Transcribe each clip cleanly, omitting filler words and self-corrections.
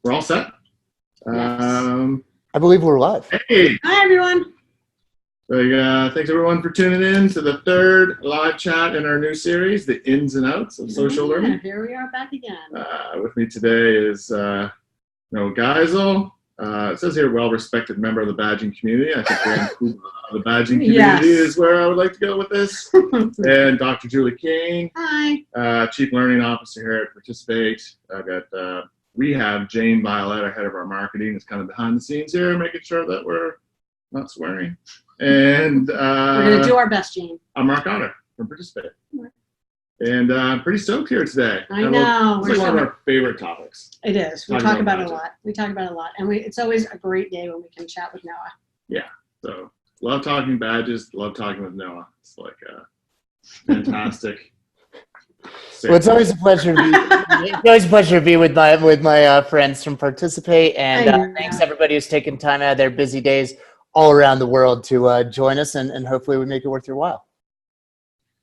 We're all set. I believe we're live. Hey, Hi, everyone. thanks everyone for tuning in to the third live chat in our new series, The Ins and Outs of Social Learning. Here we are back again. With me today is Noah Geisel. It says here, well-respected member of the badging community. I think the badging community is where I would like to go with this. And Dr. Julie King. Hi. Chief Learning Officer here at Participate. We have Jane Violet, our head of our marketing, is kind of behind the scenes here, making sure that we're not swearing. And we're going to do our best, Jane. I'm Mark Otter from Participate. And I'm pretty stoked here today. I know. It's like one of our favorite topics. It is. We talk about it a lot. We talk about it a lot. And it's always a great day when we can chat with Noah. Yeah. So love talking badges. Love talking with Noah. It's like fantastic. Well, it's always a pleasure to be with my friends from Participate, and thanks everybody who's taken time out of their busy days all around the world to join us, and hopefully we make it worth your while.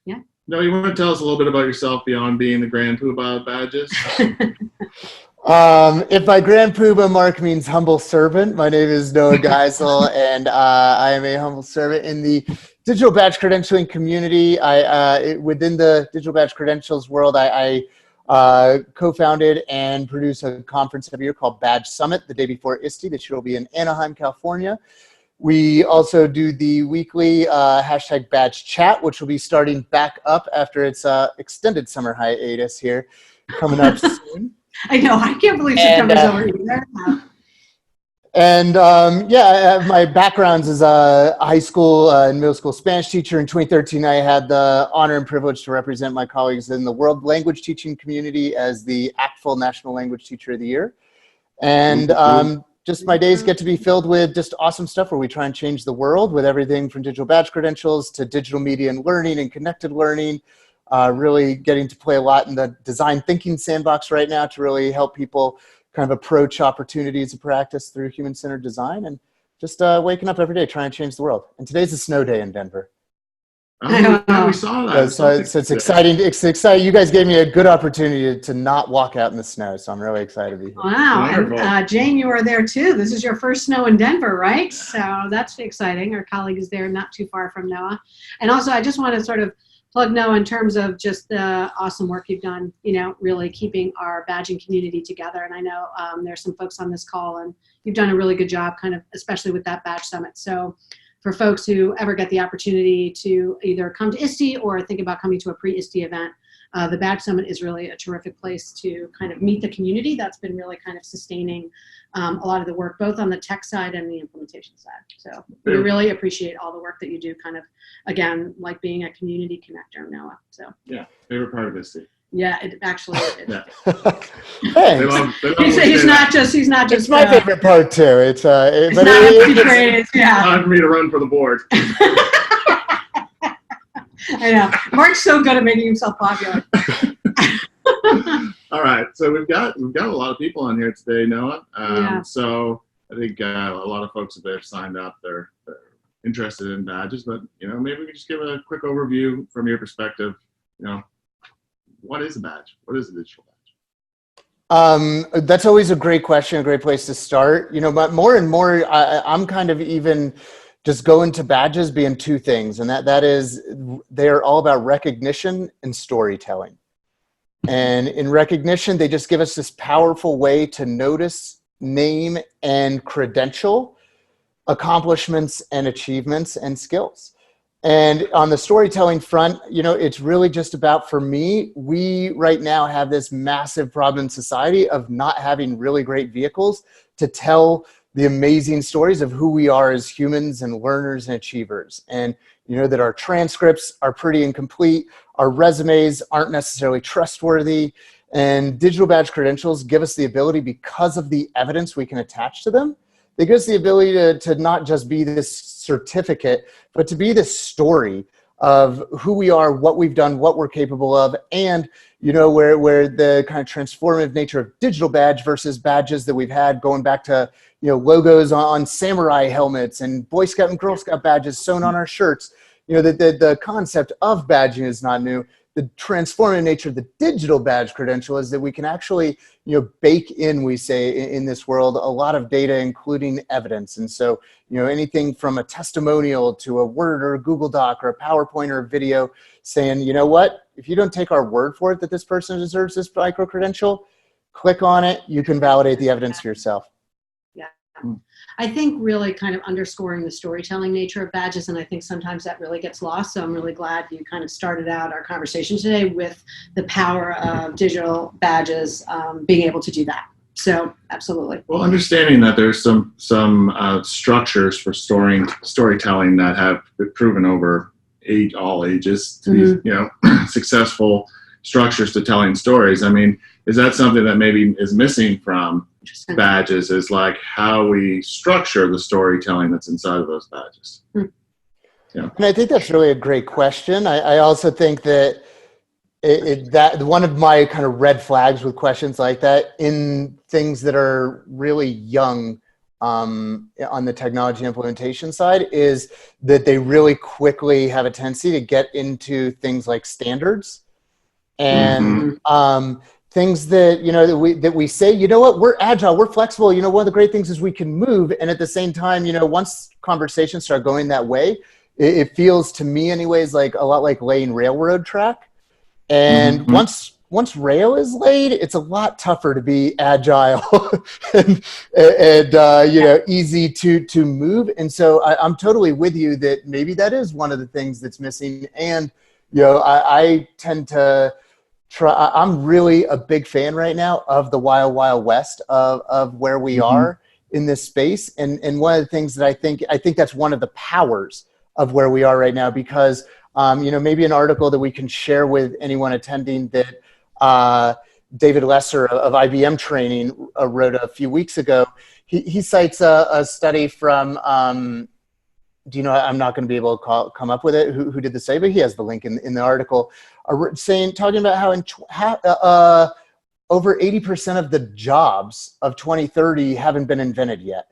Yeah. No, you want to tell us a little bit about yourself beyond being the Grand Poobah of badges? If by Grand Poobah Mark means humble servant, my name is Noah Geisel, and I am a humble servant in the digital badge credentialing community. Within the digital badge credentials world, I co-founded and produce a conference every year called Badge Summit the day before ISTE. This year will be in Anaheim, California. We also do the weekly hashtag Badge Chat, which will be starting back up after its extended summer hiatus here, coming up soon. I know. I can't believe September's over either. And my backgrounds as a high school and middle school Spanish teacher. In 2013, I had the honor and privilege to represent my colleagues in the world language teaching community as the ACTFL National Language Teacher of the Year. And just my days get to be filled with just awesome stuff where we try and change the world with everything from digital badge credentials to digital media and learning and connected learning. Really getting to play a lot in the design thinking sandbox right now to really help people kind of approach opportunities of practice through human-centered design, and just waking up every day trying to change the world. And today's a snow day in Denver. Oh, we saw that. So it's exciting. It's exciting. You guys gave me a good opportunity to not walk out in the snow, so I'm really excited to be here. Wow. And Jane, you are there too. This is your first snow in Denver, right? So that's exciting. Our colleague is there not too far from Noah. And also, I just want to sort of plug Noah in terms of just the awesome work you've done, really keeping our badging community together. And I know there's some folks on this call, and you've done a really good job kind of, especially with that badge summit. So for folks who ever get the opportunity to either come to ISTE or think about coming to a pre-ISTE event, the badge summit is really a terrific place to kind of meet the community. That's been really kind of sustaining a lot of the work, both on the tech side and the implementation side. So we really appreciate all the work that you do, kind of, again, like being a community connector, Noah. So yeah, favorite part of ISTE. Yeah, it actually is. Yeah. He's not just. It's my favorite part too. It's not empty praise. Yeah. Time for me to run for the board. I know. Mark's so good at making himself popular. All right, so we've got a lot of people on here today, Noah. So I think a lot of folks that have signed up, they're interested in badges, but maybe we could just give a quick overview from your perspective. What is a badge? What is a digital badge? That's always a great question, a great place to start. But more and more, I'm kind of even just going to badges being two things, and that is they're all about recognition and storytelling. And in recognition, they just give us this powerful way to notice, name, and credential accomplishments and achievements and skills. And on the storytelling front, it's really just about, for me, we right now have this massive problem in society of not having really great vehicles to tell the amazing stories of who we are as humans and learners and achievers. And that our transcripts are pretty incomplete, our resumes aren't necessarily trustworthy, and digital badge credentials give us the ability, because of the evidence we can attach to them, they give us the ability to not just be this certificate, but to be this story of who we are, what we've done, what we're capable of, and where the kind of transformative nature of digital badge versus badges that we've had going back to logos on samurai helmets and Boy Scout and Girl Scout badges sewn on our shirts. The concept of badging is not new. the transformative nature of the digital badge credential is that we can actually, bake in, we say in this world, a lot of data, including evidence. And so, anything from a testimonial to a Word or a Google Doc or a PowerPoint or a video saying, you know what, if you don't take our word for it that this person deserves this micro credential, click on it, you can validate the evidence for yourself. I think really kind of underscoring the storytelling nature of badges, and I think sometimes that really gets lost. So I'm really glad you kind of started out our conversation today with the power of digital badges being able to do that. So absolutely. Well, understanding that there's some structures for storytelling that have been proven over all ages to be successful structures to telling stories. I mean, is that something that maybe is missing from badges, is like how we structure the storytelling that's inside of those badges? And I think that's really a great question. I also think that that one of my kind of red flags with questions like that in things that are really young on the technology implementation side is that they really quickly have a tendency to get into things like standards and things that, that we say, what, we're agile, we're flexible. One of the great things is we can move. And at the same time, once conversations start going that way, it feels to me anyways, like a lot like laying railroad track. And once rail is laid, it's a lot tougher to be agile and easy to move. And so I'm totally with you that maybe that is one of the things that's missing. And, I tend to I'm really a big fan right now of the wild, wild west of where we are in this space. And one of the things that I think that's one of the powers of where we are right now, because, maybe an article that we can share with anyone attending that David Lesser of IBM Training wrote a few weeks ago. He cites a study from, I'm not going to be able to come up with it, who did the study, but he has the link in the article, talking about how over 80% of the jobs of 2030 haven't been invented yet.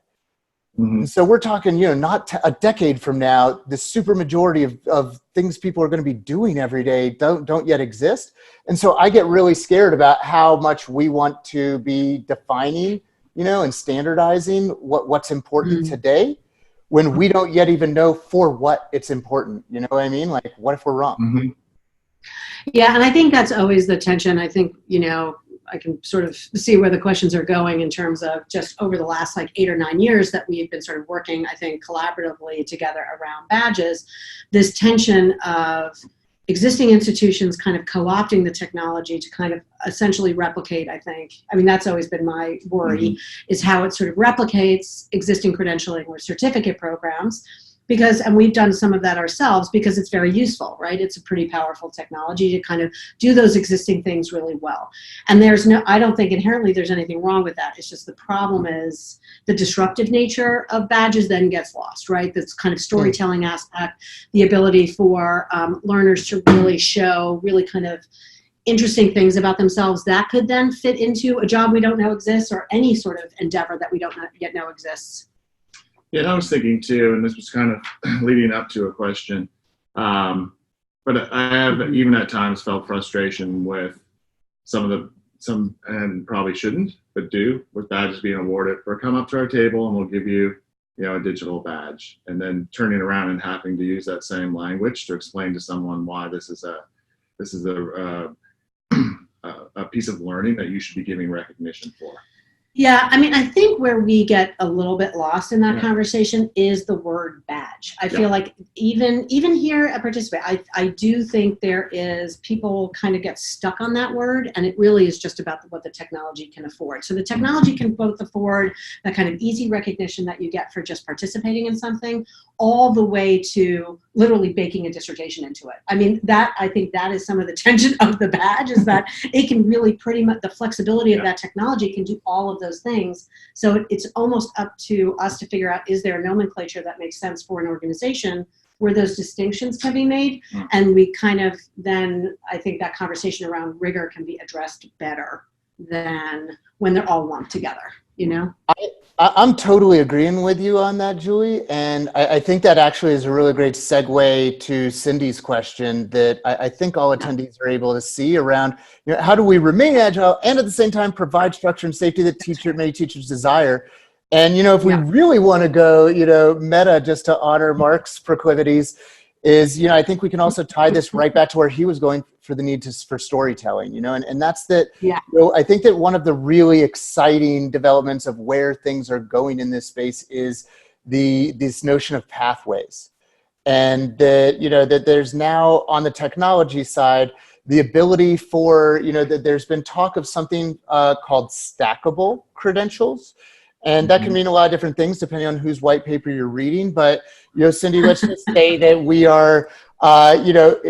And so we're talking, not a decade from now, the super majority of things people are going to be doing every day don't yet exist. And so I get really scared about how much we want to be defining, and standardizing what's important today, when we don't yet even know for what it's important. You know what I mean? Like, what if we're wrong? Yeah, and I think that's always the tension. I think, I can sort of see where the questions are going in terms of just over the last 8 or 9 years that we've been sort of working, I think, collaboratively together around badges, this tension of existing institutions kind of co-opting the technology to kind of essentially replicate, I think. I mean, that's always been my worry, is how it sort of replicates existing credentialing or certificate programs. And we've done some of that ourselves because it's very useful, right? It's a pretty powerful technology to kind of do those existing things really well. And I don't think inherently there's anything wrong with that. It's just the problem is the disruptive nature of badges then gets lost, right? This kind of storytelling aspect, the ability for learners to really show really kind of interesting things about themselves that could then fit into a job we don't know exists or any sort of endeavor that we don't yet know exists. Yeah, I was thinking too, and this was kind of leading up to a question, but I have even at times felt frustration with some, and probably shouldn't, but do, with badges being awarded for come up to our table and we'll give you, a digital badge, and then turning around and having to use that same language to explain to someone why this is a piece of learning that you should be giving recognition for. Yeah, I mean, I think where we get a little bit lost in that conversation is the word badge. I feel like even here at Participate, I do think there is, people kind of get stuck on that word, and it really is just about what the technology can afford. So the technology can both afford that kind of easy recognition that you get for just participating in something, all the way to literally baking a dissertation into it. I mean, I think that is some of the tension of the badge, is that it can really pretty much, the flexibility of that technology can do all of those things. So it's almost up to us to figure out, is there a nomenclature that makes sense for an organization where those distinctions can be made? And we kind of then, I think that conversation around rigor can be addressed better than when they're all lumped together, you know? I'm totally agreeing with you on that, Julie. And I think that actually is a really great segue to Cindy's question that I think all attendees are able to see around, how do we remain agile and at the same time provide structure and safety that many teachers desire? And, if we really want to go, meta, just to honor Mark's proclivities, is, I think we can also tie this right back to where he was going for the need for storytelling, and that's that, I think that one of the really exciting developments of where things are going in this space is this notion of pathways. And that, that there's now on the technology side, the ability for, that there's been talk of something called stackable credentials. And that can mean a lot of different things depending on whose white paper you're reading. But, Cindy, let's just say that we are,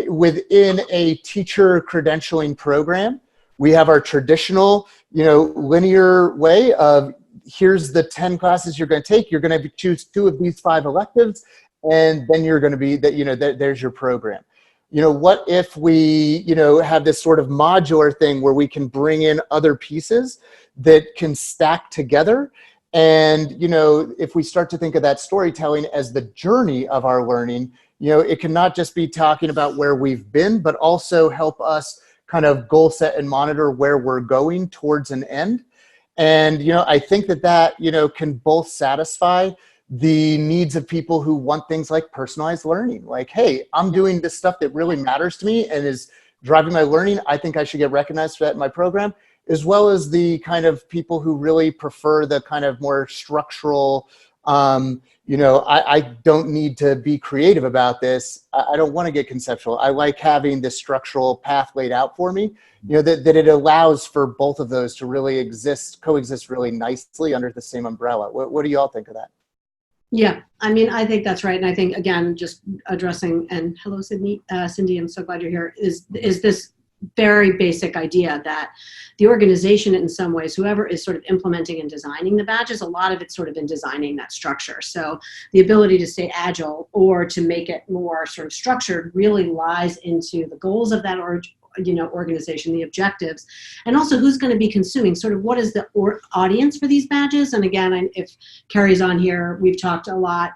within a teacher credentialing program, we have our traditional, linear way of here's the 10 classes you're going to take. You're going to choose 2 of these 5 electives, and then you're going to be that, there's your program. What if we, have this sort of modular thing where we can bring in other pieces that can stack together? And, if we start to think of that storytelling as the journey of our learning, it can not just be talking about where we've been, but also help us kind of goal set and monitor where we're going towards an end. And, I think that, can both satisfy the needs of people who want things like personalized learning. Like, hey, I'm doing this stuff that really matters to me and is driving my learning. I think I should get recognized for that in my program. As well as the kind of people who really prefer the kind of more structural, I don't need to be creative about this. I don't want to get conceptual. I like having this structural path laid out for me, that it allows for both of those to really coexist really nicely under the same umbrella. What do you all think of that? Yeah, I mean, I think that's right. And I think, again, just addressing, and hello, Cindy, I'm so glad you're here, is this very basic idea that the organization, in some ways, whoever is sort of implementing and designing the badges, a lot of it's sort of in designing that structure. So the ability to stay agile or to make it more sort of structured really lies into the goals of that organization, the objectives, and also who's going to be consuming, sort of what is the audience for these badges. And again, if Carrie's on here, we've talked a lot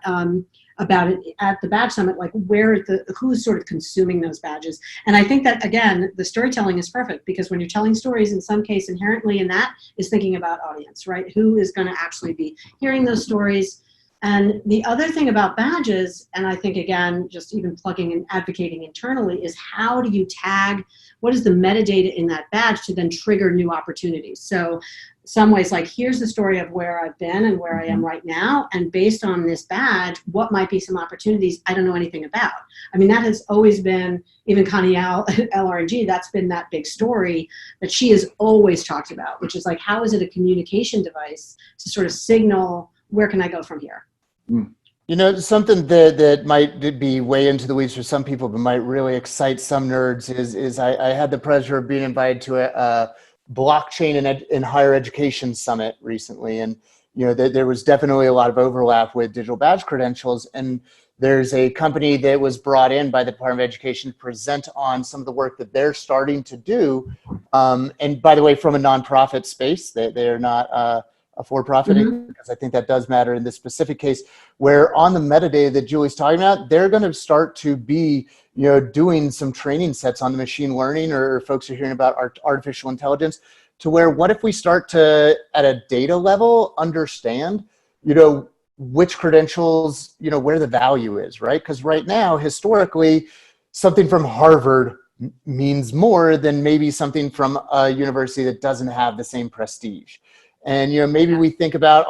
about it at the Badge Summit, like who's sort of consuming those badges. And I think that, again, the storytelling is perfect, because when you're telling stories, in some case, inherently in that is thinking about audience, right? Who is going to actually be hearing those stories? And the other thing about badges, and I think, again, just even plugging and advocating internally, is how do you tag, what is the metadata in that badge to then trigger new opportunities? So some ways, like, here's the story of where I've been and where I am right now, and based on this badge, what might be some opportunities I don't know anything about. I mean, that has always been, even Connie Al at LRNG, that's been that big story that she has always talked about, which is like, how is it a communication device to sort of signal, where can I go from here? Something that might be way into the weeds for some people, but might really excite some nerds is I had the pleasure of being invited to a blockchain in higher education summit recently. And, there was definitely a lot of overlap with digital badge credentials. And there's a company that was brought in by the Department of Education to present on some of the work that they're starting to do. And by the way, from a nonprofit space, they're not a for-profit, because I think that does matter in this specific case, where on the metadata that Julie's talking about, they're going to start to be, doing some training sets on the machine learning, or folks are hearing about artificial intelligence, to where what if we start to, at a data level, understand, which credentials, where the value is, right? Because right now, historically, something from Harvard means more than maybe something from a university that doesn't have the same prestige. And, maybe we think about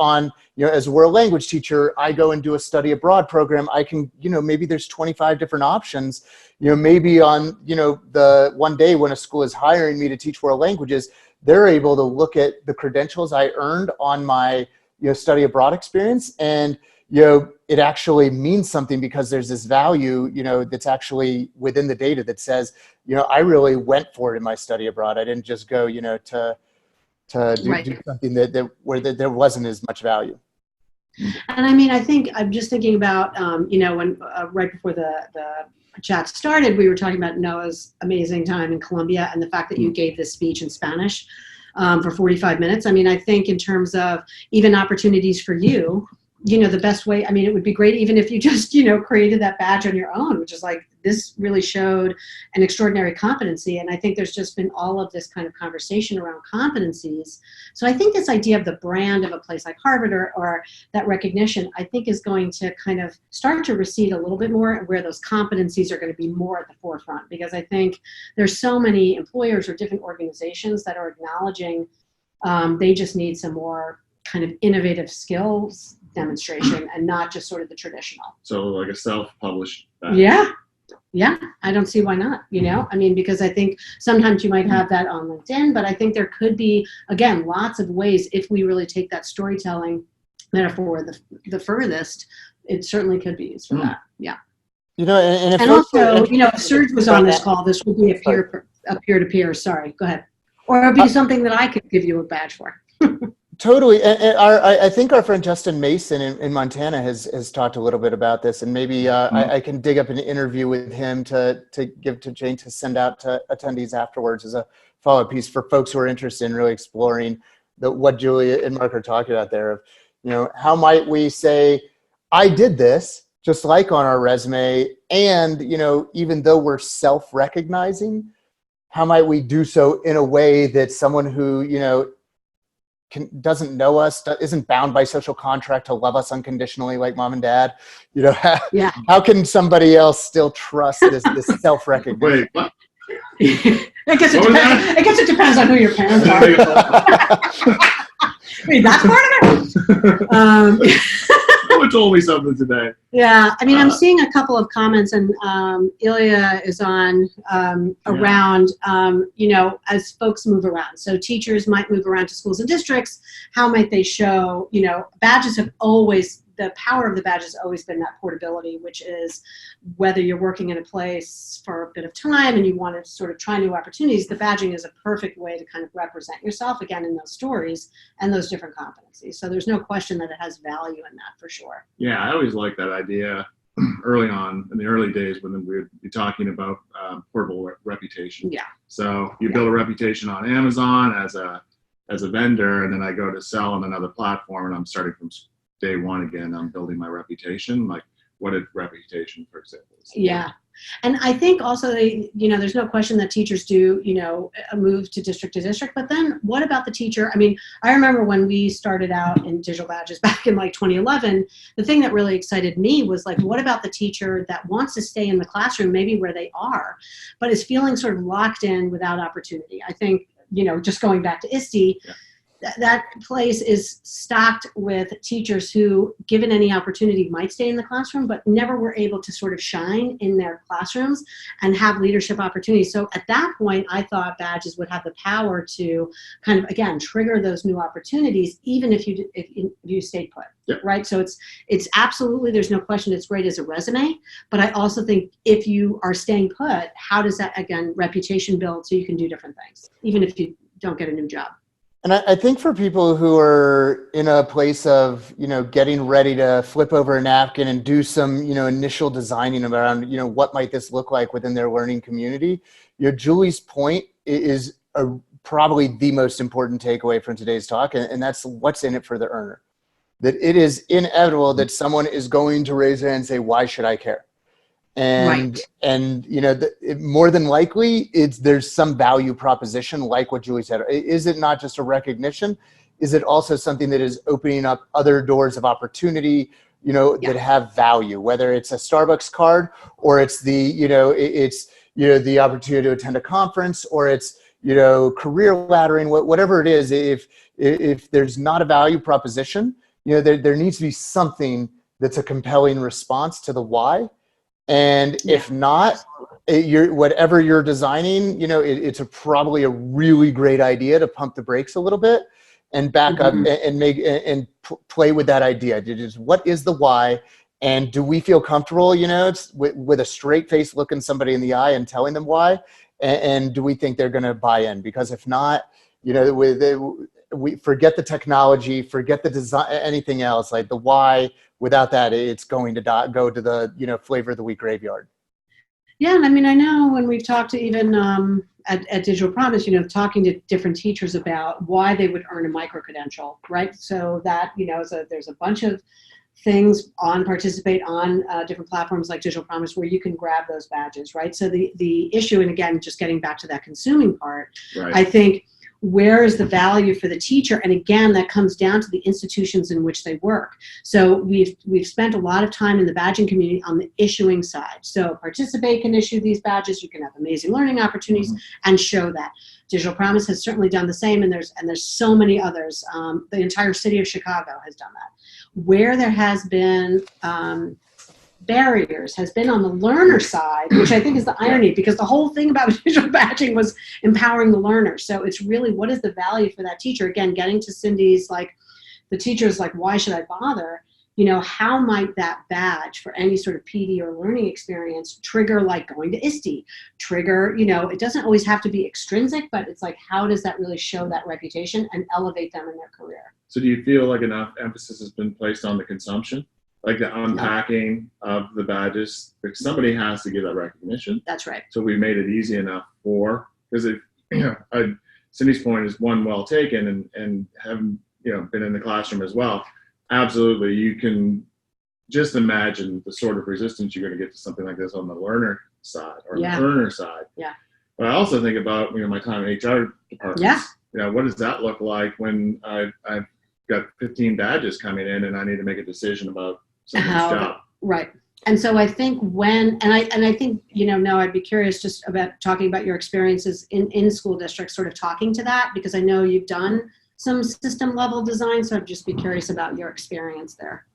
as a world language teacher, I go and do a study abroad program. I can, maybe there's 25 different options, maybe on, the one day when a school is hiring me to teach world languages, they're able to look at the credentials I earned on my, study abroad experience. And, it actually means something, because there's this value, that's actually within the data that says, I really went for it in my study abroad. I didn't just go, to do something where there wasn't as much value. And I mean, I think I'm just thinking about, when right before the chat started, we were talking about Noah's amazing time in Colombia and the fact that you gave this speech in Spanish. for 45 minutes. I mean, I think in terms of even opportunities for you, the best way, I mean, it would be great even if you just, created that badge on your own, which is like, this really showed an extraordinary competency. And I think there's just been all of this kind of conversation around competencies. So I think this idea of the brand of a place like Harvard or that recognition, I think is going to kind of start to recede a little bit more, where those competencies are going to be more at the forefront. Because I think there's so many employers or different organizations that are acknowledging they just need some more kind of innovative skills demonstration and not just sort of the traditional. So like a self-published badge. Yeah, I don't see why not, I mean, because I think sometimes you might have that on LinkedIn, but I think there could be, again, lots of ways if we really take that storytelling metaphor the furthest, it certainly could be used for that. Yeah. And also, if Serge was on this call, this would be a peer-to-peer. Sorry, go ahead. Or it would be something that I could give you a badge for. Totally. And I think our friend Justin Mason in Montana has talked a little bit about this, and maybe I can dig up an interview with him to give to Jane to send out to attendees afterwards as a follow-up piece for folks who are interested in really exploring what Julia and Mark are talking about there of, how might we say, I did this, just like on our resume, and, even though we're self-recognizing, how might we do so in a way that someone who, doesn't know us, isn't bound by social contract to love us unconditionally like mom and dad, how can somebody else still trust this self-recognition? Wait, what? I guess it depends on who your parents are. Wait, that's part of it? Someone told me something today. Yeah, I mean, I'm seeing a couple of comments, and Ilya is on around, as folks move around. So teachers might move around to schools and districts. How might they show, badges have always, the power of the badge has always been that portability, which is whether you're working in a place for a bit of time and you want to sort of try new opportunities, the badging is a perfect way to kind of represent yourself, again, in those stories and those different competencies. So there's no question that it has value in that, for sure. Yeah, I always liked that idea early on, in the early days when we would be talking about portable reputation. Yeah. So you build a reputation on Amazon as a vendor, and then I go to sell on another platform, and I'm starting from day one again. I'm building my reputation. Like, what a reputation, for example. Yeah. And I think also, there's no question that teachers do, a move to district, but then what about the teacher? I mean, I remember when we started out in digital badges back in like 2011, the thing that really excited me was like, what about the teacher that wants to stay in the classroom, maybe where they are, but is feeling sort of locked in without opportunity? I think, just going back to ISTE, that place is stocked with teachers who, given any opportunity, might stay in the classroom, but never were able to sort of shine in their classrooms and have leadership opportunities. So at that point, I thought badges would have the power to kind of, again, trigger those new opportunities, even if you stayed put. Yep. Right. So it's absolutely, there's no question, it's great as a resume, but I also think if you are staying put, how does that, again, reputation build so you can do different things, even if you don't get a new job? And I think for people who are in a place of, getting ready to flip over a napkin and do some, initial designing around, what might this look like within their learning community, Julie's point is probably the most important takeaway from today's talk. And that's what's in it for the earner. That it is inevitable that someone is going to raise their hand and say, why should I care? And, right. And more than likely, there's some value proposition, like what Julie said. Is it not just a recognition? Is it also something that is opening up other doors of opportunity, that have value, whether it's a Starbucks card or it's the opportunity to attend a conference, or it's, career laddering, whatever it is. If there's not a value proposition, there needs to be something that's a compelling response to the why. And if not, whatever you're designing, it's probably a really great idea to pump the brakes a little bit and back up and play with that idea. What is the why? And do we feel comfortable, with a straight face looking somebody in the eye and telling them why? And do we think they're going to buy in? Because if not, we forget the technology, forget the design, anything else, like the why. Without that, it's going to go to the, flavor of the week graveyard. Yeah, and I mean, I know when we've talked to even at Digital Promise, talking to different teachers about why they would earn a micro-credential, right? So that, there's a bunch of things on Participate on different platforms like Digital Promise where you can grab those badges, right? So the issue, and again, just getting back to that consuming part, Right. I think, where is the value for the teacher? And again, that comes down to the institutions in which they work. So we've spent a lot of time in the badging community on the issuing side. So Participate can issue these badges. You can have amazing learning opportunities and show that. Digital Promise has certainly done the same, and there's so many others. The entire city of Chicago has done that. Where there has been barriers has been on the learner side, which I think is the irony, because the whole thing about digital badging was empowering the learner. So it's really, what is the value for that teacher? Again, getting to Cindy's, like, the teacher's like, why should I bother? How might that badge for any sort of PD or learning experience trigger, like going to ISTE, trigger, it doesn't always have to be extrinsic, but it's like, how does that really show that reputation and elevate them in their career? So do you feel like enough emphasis has been placed on the consumption? Like the unpacking of the badges, like somebody has to give that recognition. That's right. So we made it easy enough because Cindy's point is one well taken, and having been in the classroom as well. Absolutely, you can just imagine the sort of resistance you're going to get to something like this on the learner side or the earner side. Yeah. But I also think about my time in HR departments. Yeah. What does that look like when I've got 15 badges coming in and I need to make a decision about someone's job? Right. And so I think I think, now I'd be curious just about talking about your experiences in school districts, sort of talking to that, because I know you've done some system level design. So I'd just be curious about your experience there.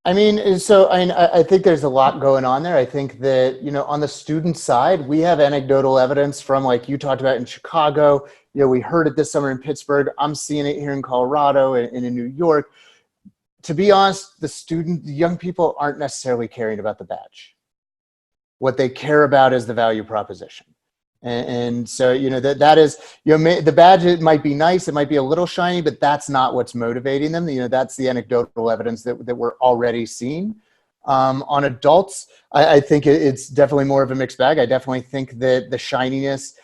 I mean, so I think there's a lot going on there. I think that, on the student side, we have anecdotal evidence from, like you talked about in Chicago, we heard it this summer in Pittsburgh. I'm seeing it here in Colorado and in New York. To be honest, the young people aren't necessarily caring about the badge. What they care about is the value proposition. And so, that is, the badge, it might be nice, it might be a little shiny, but that's not what's motivating them. That's the anecdotal evidence that we're already seeing. On adults, I think it's definitely more of a mixed bag. I definitely think that the shininess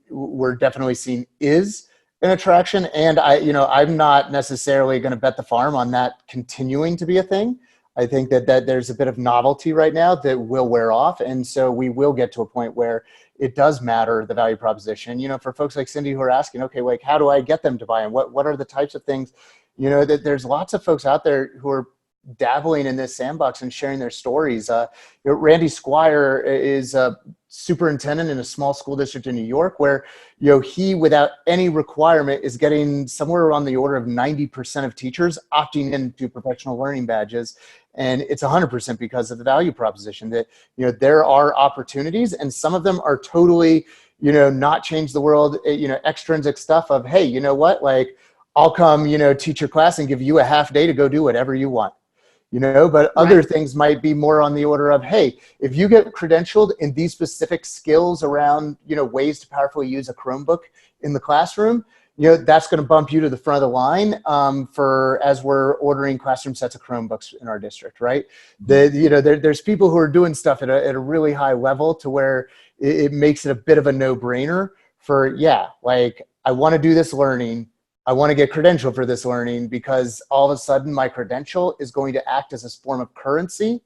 we're definitely seeing is an attraction. And I'm not necessarily going to bet the farm on that continuing to be a thing. I think that there's a bit of novelty right now that will wear off. And so we will get to a point where it does matter, the value proposition. For folks like Cindy who are asking, okay, like, how do I get them to buy in? What are the types of things, that there's lots of folks out there who are dabbling in this sandbox and sharing their stories. Randy Squire is a superintendent in a small school district in New York where, he, without any requirement, is getting somewhere around the order of 90% of teachers opting into professional learning badges. And it's 100% because of the value proposition that, there are opportunities, and some of them are totally, not change the world, extrinsic stuff of, hey, you know what, like, I'll come, teach your class and give you a half day to go do whatever you want. But other things might be more on the order of, hey, if you get credentialed in these specific skills around, ways to powerfully use a Chromebook in the classroom, that's going to bump you to the front of the line for as we're ordering classroom sets of Chromebooks in our district, right? There's people who are doing stuff at a really high level to where it makes it a bit of a no-brainer for, like, I want to do this learning. I want to get credentialed for this learning because all of a sudden my credential is going to act as a form of currency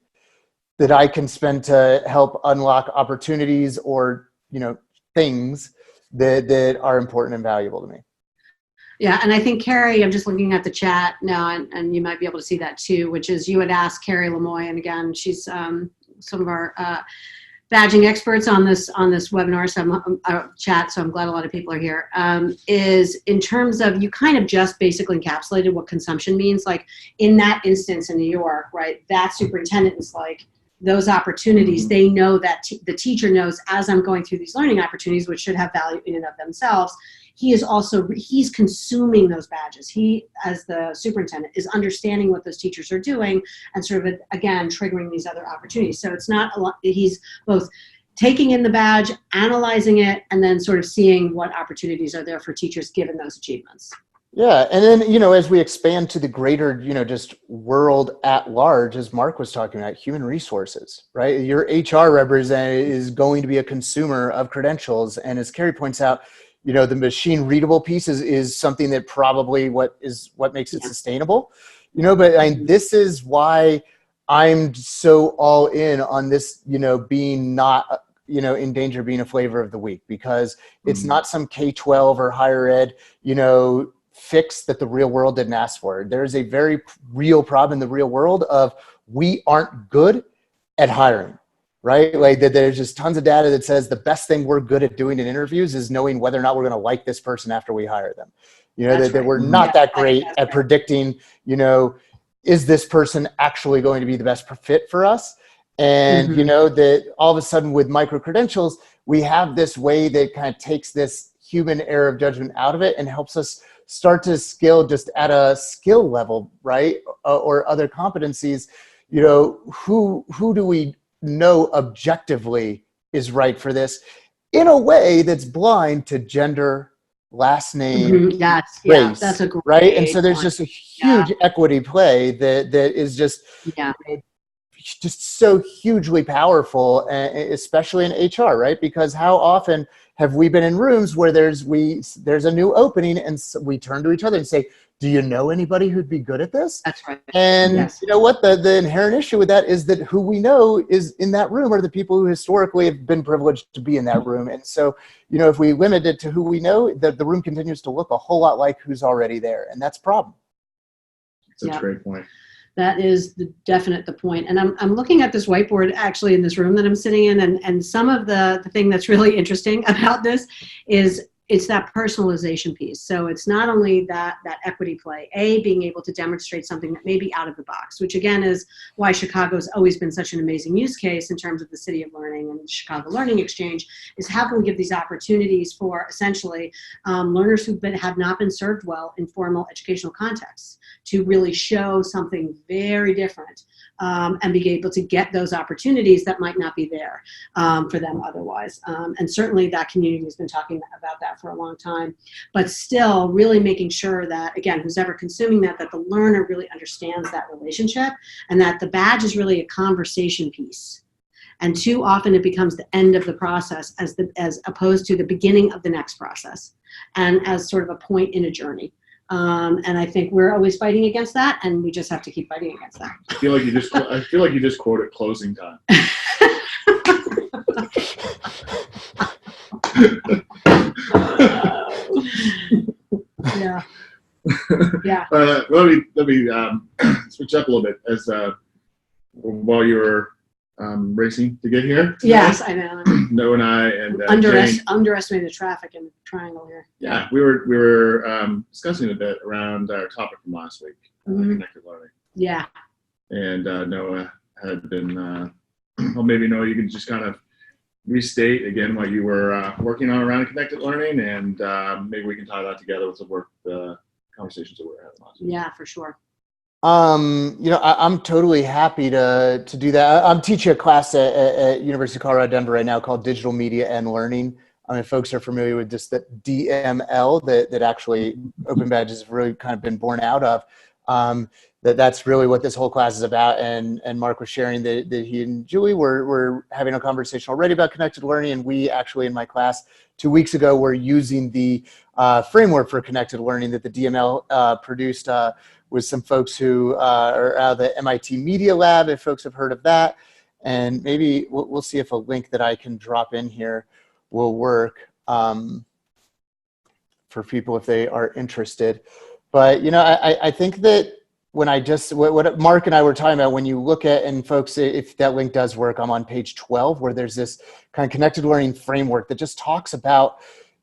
that I can spend to help unlock opportunities or, things that are important and valuable to me. Yeah, and I think Carrie, I'm just looking at the chat now, and you might be able to see that too, which is you had asked Carrie Lemoy, and again, she's some of our badging experts on this webinar, chat, so I'm glad a lot of people are here, is in terms of, you kind of just basically encapsulated what consumption means. Like in that instance in New York, right, that superintendent is like, those opportunities, they know that the teacher knows, as I'm going through these learning opportunities, which should have value in and of themselves, he's consuming those badges. He, as the superintendent, is understanding what those teachers are doing and sort of, again, triggering these other opportunities. So it's not a lot, he's both taking in the badge, analyzing it, and then sort of seeing what opportunities are there for teachers given those achievements. Yeah. And then, as we expand to the greater, just world at large, as Mark was talking about, human resources, right? Your HR representative is going to be a consumer of credentials. And as Carrie points out, the machine readable piece is something that probably what makes it sustainable, but this is why I'm so all in on this, being not, in danger of being a flavor of the week, because it's not some K-12 or higher ed, fix that the real world didn't ask for. There's a very real problem in the real world of we aren't good at hiring, right? Like that there's just tons of data that says the best thing we're good at doing in interviews is knowing whether or not we're going to like this person after we hire them. That we're not that great at predicting, is this person actually going to be the best fit for us? And, that all of a sudden with micro-credentials, we have this way that kind of takes this human error of judgment out of it and helps us start to skill just at a skill level, right? Or other competencies, who do we know objectively is right for this in a way that's blind to gender, last name, race, that's a great right? And so there's point. just a huge equity play that is just, just so hugely powerful, especially in HR, right? Because how often have we been in rooms where there's a new opening and we turn to each other and say, do you know anybody who'd be good at this? That's right. And you know what? The inherent issue with that is that who we know is in that room are the people who historically have been privileged to be in that room. And so, if we limit it to who we know, the room continues to look a whole lot like who's already there. And that's a problem. That's a great point. That is the point. And I'm looking at this whiteboard actually in this room that I'm sitting in, and some of the thing that's really interesting about this is it's that personalization piece. So it's not only that equity play, being able to demonstrate something that may be out of the box, which again is why Chicago's always been such an amazing use case in terms of the City of Learning and the Chicago Learning Exchange, is how can we give these opportunities for essentially learners who have not been served well in formal educational contexts to really show something very different and be able to get those opportunities that might not be there for them otherwise. And certainly that community has been talking about that for a long time, but still really making sure that, again, who's ever consuming that the learner really understands that relationship and that the badge is really a conversation piece. And too often it becomes the end of the process as opposed to the beginning of the next process and as sort of a point in a journey. And I think we're always fighting against that, and we just have to keep fighting against that. I feel like you just quoted closing time. Yeah. Let me switch up a little bit as while you were racing to get here. Yes, I know. Noah and I and underestimated the traffic in the triangle here. Yeah, we were discussing a bit around our topic from last week, connected learning. Yeah. And Noah had been, well, maybe Noah, you can just kind of restate again what you were working on around connected learning, and maybe we can tie that together with the conversations that we were having last week. Yeah, for sure. I'm totally happy to do that. I'm teaching a class at University of Colorado Denver right now called Digital Media and Learning. I mean, folks are familiar with just the DML that actually Open Badges have really kind of been born out of. That's really what this whole class is about. And Mark was sharing that he and Julie were having a conversation already about connected learning. And we actually, in my class 2 weeks ago, were using the framework for connected learning that the DML produced with some folks who are out of the MIT Media Lab, if folks have heard of that. And maybe we'll see if a link that I can drop in here will work for people if they are interested. But, I think that when what Mark and I were talking about, when you look at, and folks, if that link does work, I'm on page 12, where there's this kind of connected learning framework that just talks about,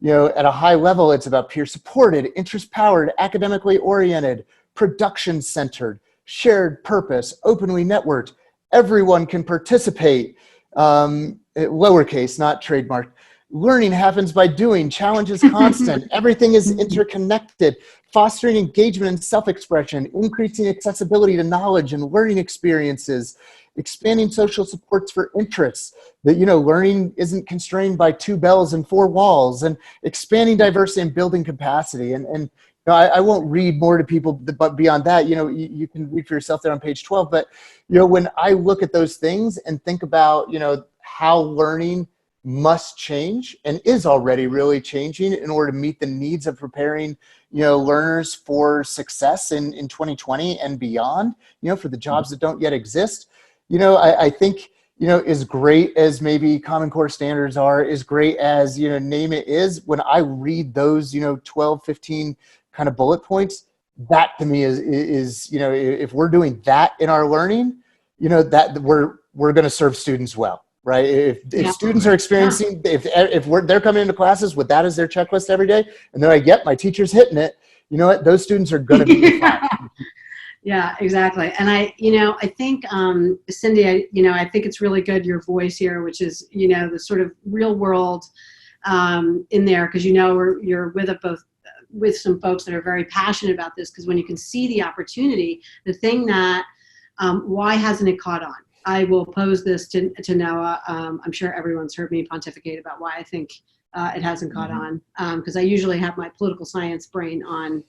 at a high level, it's about peer supported, interest powered, academically oriented, production centered, shared purpose, openly networked. Everyone can participate, lowercase, not trademarked. Learning happens by doing, challenge is constant, everything is interconnected, fostering engagement and self-expression, increasing accessibility to knowledge and learning experiences, expanding social supports for interests, that, learning isn't constrained by 2 bells and 4 walls, and expanding diversity and building capacity. And know, I won't read more to people, but beyond that, you know, you can read for yourself there on page 12. But, you know, when I look at those things and think about, you know, how learning must change and is already really changing in order to meet the needs of preparing, you know, learners for success in 2020 and beyond, you know, for the jobs that don't yet exist, you know, I think, you know, as great as maybe Common Core standards are, as great as, you know, name it is, when I read those, you know, 12, 15 kind of bullet points, that to me is, you know, if we're doing that in our learning, you know, that we're going to serve students well, right? If students are experiencing, if they're coming into classes with that as their checklist every day, and they're like, yep, my teacher's hitting it, you know what, those students are going to be fine. Yeah, exactly. And I think, Cindy, I think it's really good, your voice here, which is, you know, the sort of real world in there, because, you know, you're with some folks that are very passionate about this, because when you can see the opportunity, the thing that, why hasn't it caught on? I will pose this to Noah. I'm sure everyone's heard me pontificate about why I think it hasn't caught on, because I usually have my political science brain on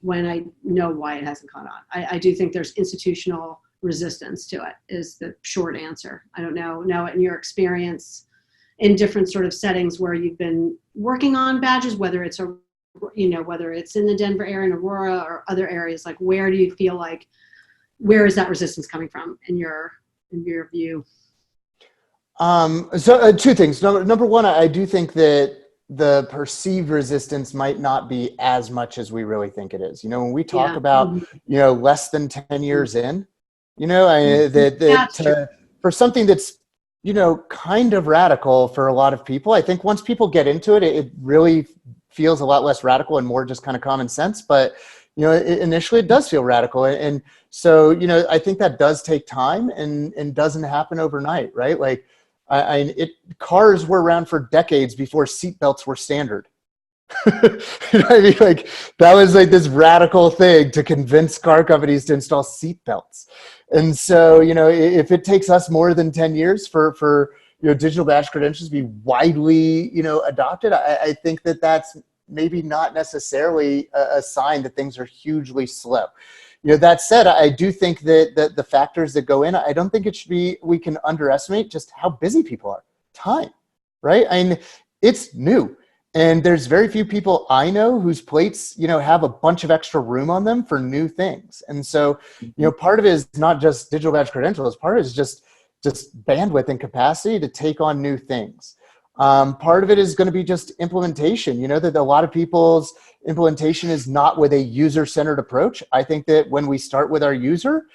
when I know why it hasn't caught on. I do think there's institutional resistance to it, is the short answer. I don't know, Noah, in your experience in different sort of settings where you've been working on badges, whether it's whether it's in the Denver area, in Aurora, or other areas, like where do you feel like, where is that resistance coming from in your view? So two things. Number one, I do think that the perceived resistance might not be as much as we really think it is. You know, when we talk about, you know, less than 10 years in, you know, for something that's, you know, kind of radical for a lot of people, I think once people get into it, it really feels a lot less radical and more just kind of common sense. But, you know, initially it does feel radical. And so, you know, I think that does take time and doesn't happen overnight, right? Like, cars were around for decades before seatbelts were standard. You know what I mean? Like, that was like this radical thing to convince car companies to install seatbelts. And so, you know, if it takes us more than 10 years for you know, digital badge credentials to be widely, you know, adopted, I think that that's maybe not necessarily a sign that things are hugely slow. You know, that said, I do think that the factors that go in, I don't think it should be, we can underestimate just how busy people are. Time, right? I mean, it's new. And there's very few people I know whose plates, you know, have a bunch of extra room on them for new things. And so, you know, part of it is not just digital badge credentials, part of it is just bandwidth and capacity to take on new things. Part of it is going to be just implementation. You know, that a lot of people's implementation is not with a user-centered approach. I think that when we start with our user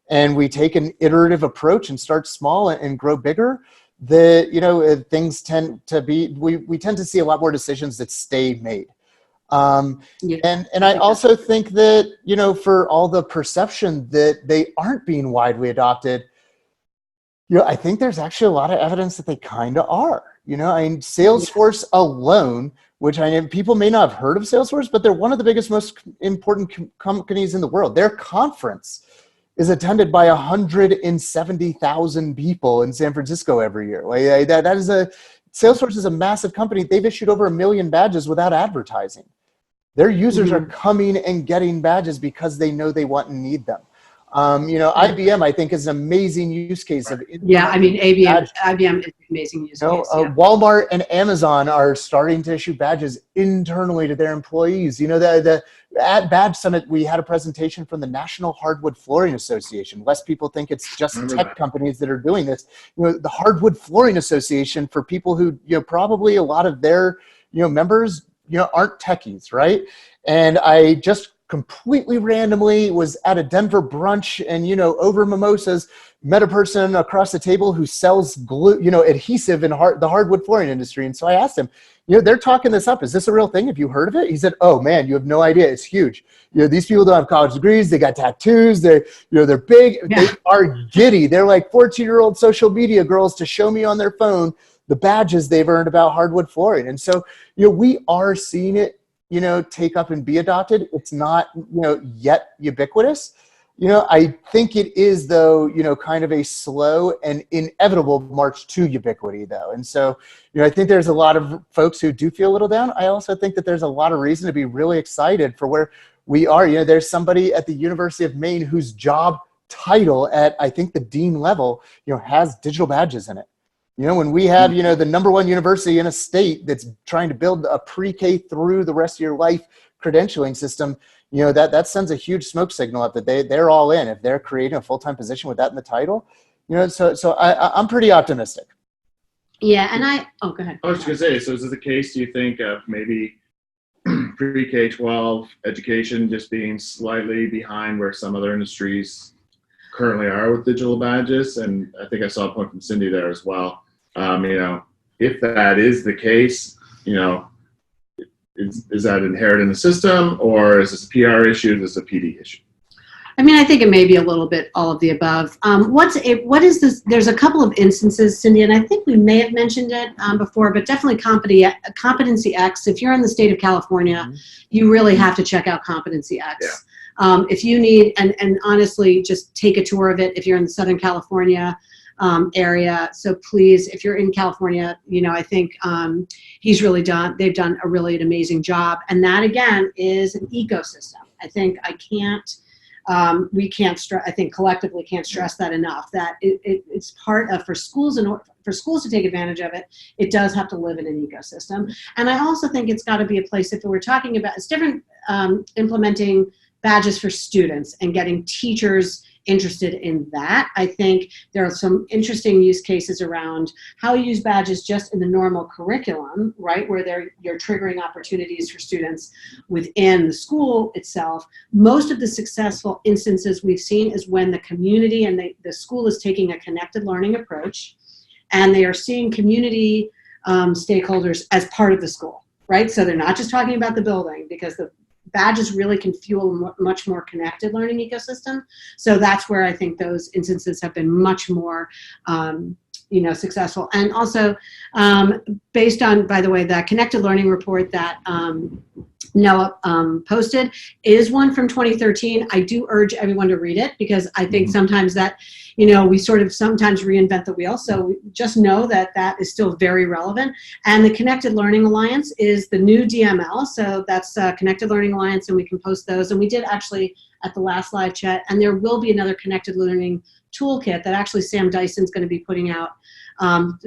and we take an iterative approach and start small and grow bigger, that, you know, things tend to be, we tend to see a lot more decisions that stay made. And I also think that, you know, for all the perception that they aren't being widely adopted, you know, I think there's actually a lot of evidence that they kind of are. You know, I mean, Salesforce alone, which I know people may not have heard of Salesforce, but they're one of the biggest, most important companies in the world. Their conference is attended by 170,000 people in San Francisco every year. Like, Salesforce is a massive company. They've issued over 1 million badges without advertising. Their users are coming and getting badges because they know they want and need them. You know, IBM, I think, is an amazing use case of. Yeah, I mean, IBM is an amazing use case. Walmart and Amazon are starting to issue badges internally to their employees. You know, at Badge Summit, we had a presentation from the National Hardwood Flooring Association. Less people think it's just tech companies that are doing this. You know, the Hardwood Flooring Association, for people who, you know, probably a lot of their, you know, members, you know, aren't techies, right? And I just completely randomly was at a Denver brunch and, you know, over mimosas, met a person across the table who sells glue, you know, adhesive in the hardwood flooring industry. And so I asked him, you know, they're talking this up. Is this a real thing? Have you heard of it? He said, oh man, you have no idea. It's huge. You know, these people don't have college degrees. They got tattoos. They're big. Yeah. They are giddy. They're like 14-year-old social media girls to show me on their phone the badges they've earned about hardwood flooring. And so, you know, we are seeing it, you know, take up and be adopted. It's not, you know, yet ubiquitous. You know, I think it is, though, you know, kind of a slow and inevitable march to ubiquity, though. And so, you know, I think there's a lot of folks who do feel a little down. I also think that there's a lot of reason to be really excited for where we are. There's somebody at the University of Maine whose job title at, I think, the dean level, has digital badges in it. When we have, the #1 university in a state that's trying to build a pre-K through the rest of your life credentialing system, that sends a huge smoke signal up that they're all in if they're creating a full-time position with that in the title. So I'm pretty optimistic. Yeah, and go ahead. I was just gonna say, so is this a case, do you think, of maybe pre-K-12 education just being slightly behind where some other industries currently are with digital badges? And I think I saw a point from Cindy there as well. If that is the case, is that inherent in the system, or is this a PR issue? Is this a PD issue? I mean, I think it may be a little bit all of the above. What is this? There's a couple of instances, Cindy, and I think we may have mentioned it before, but definitely Competency X. If you're in the state of California, you really have to check out Competency X. Yeah. If you need, and honestly, just take a tour of it if you're in the Southern California area. So please, if you're in California, I think they've done a really amazing job. And that, again, is an ecosystem. I think I think collectively can't stress that enough, that it's part of, for schools to take advantage of it, it does have to live in an ecosystem. And I also think it's got to be a place, if we're talking about, it's different implementing badges for students and getting teachers interested in that. I think there are some interesting use cases around how you use badges just in the normal curriculum, right, where you're triggering opportunities for students within the school itself. Most of the successful instances we've seen is when the community and the school is taking a connected learning approach, and they are seeing community stakeholders as part of the school, right? So they're not just talking about the building, because the badges really can fuel a much more connected learning ecosystem. So that's where I think those instances have been much more, successful. And also, based on, by the way, that connected learning report that Noah posted is one from 2013. I do urge everyone to read it, because I think sometimes that, we sort of sometimes reinvent the wheel. So just know that that is still very relevant. And the Connected Learning Alliance is the new DML. So that's Connected Learning Alliance, and we can post those. And we did actually at the last live chat, and there will be another Connected Learning toolkit that actually Sam Dyson's going to be putting out,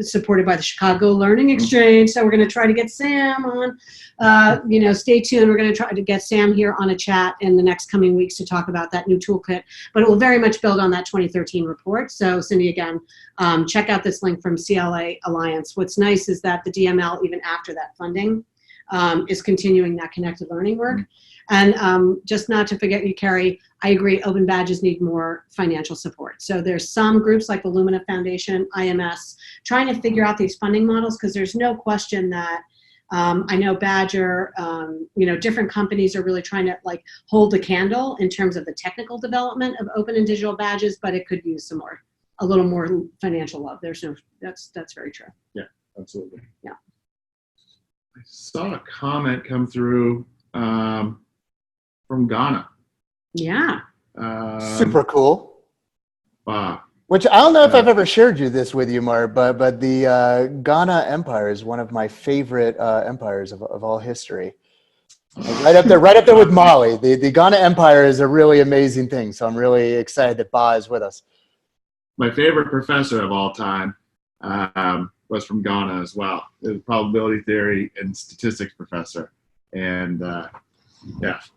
supported by the Chicago Learning Exchange. So we're going to try to get Sam on, stay tuned. We're going to try to get Sam here on a chat in the next coming weeks to talk about that new toolkit, but it will very much build on that 2013 report. So Cindy, again, check out this link from CLA Alliance. What's nice is that the DML, even after that funding, is continuing that connected learning work. And just not to forget you, Carrie, I agree, open badges need more financial support. So there's some groups like the Lumina Foundation, IMS, trying to figure out these funding models, because there's no question that I know Badger, different companies are really trying to hold the candle in terms of the technical development of open and digital badges, but it could use a little more financial love. That's very true. Yeah, absolutely. Yeah. I saw a comment come through from Ghana. Yeah. Super cool. Wow. Which I don't know if I've ever shared this with you, Mark, but the Ghana Empire is one of my favorite empires of all history. Right up there with Mali. The Ghana Empire is a really amazing thing, so I'm really excited that Ba is with us. My favorite professor of all time was from Ghana as well. The probability theory and statistics professor, and that's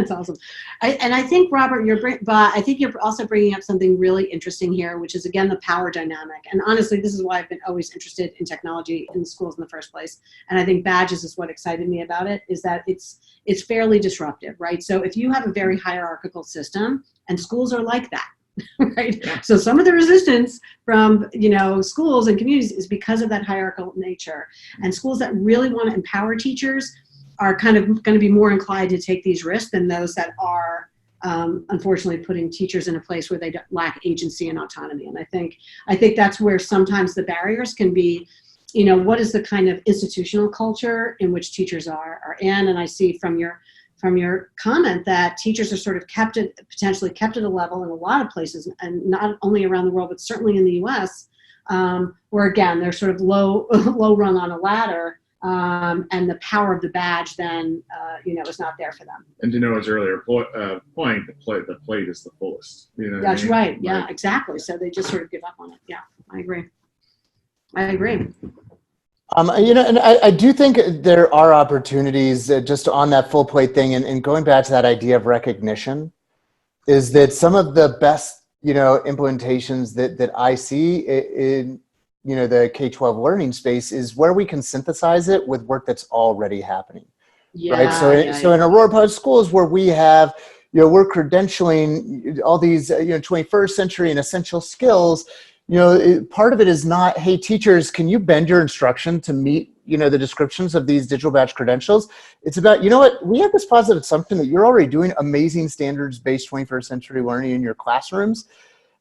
awesome. I think, Robert, I think you're also bringing up something really interesting here, which is, again, the power dynamic. And honestly, this is why I've been always interested in technology in schools in the first place. And I think badges is what excited me about it, is that it's fairly disruptive, right? So if you have a very hierarchical system, and schools are like that, right? So some of the resistance from schools and communities is because of that hierarchical nature. And schools that really want to empower teachers are kind of going to be more inclined to take these risks than those that are unfortunately putting teachers in a place where they lack agency and autonomy. And I think that's where sometimes the barriers can be, what is the kind of institutional culture in which teachers are in. And I see from your comment that teachers are sort of potentially kept at a level in a lot of places, and not only around the world, but certainly in the US, where, again, they're sort of low rung on a ladder, and the power of the badge then, is not there for them. And to Noah's earlier point, the plate is the fullest. You know what I That's mean? right. Yeah, exactly. So they just sort of give up on it. Yeah, I agree. And I do think there are opportunities just on that full plate thing, and going back to that idea of recognition, is that some of the best, implementations that I see in, the K-12 learning space is where we can synthesize it with work that's already happening. Yeah, right. So in Aurora Public Schools, where we have, we're credentialing all these, 21st century and essential skills. Part of it is not, hey, teachers, can you bend your instruction to meet, the descriptions of these digital badge credentials? It's about, we have this positive assumption that you're already doing amazing standards-based 21st century learning in your classrooms.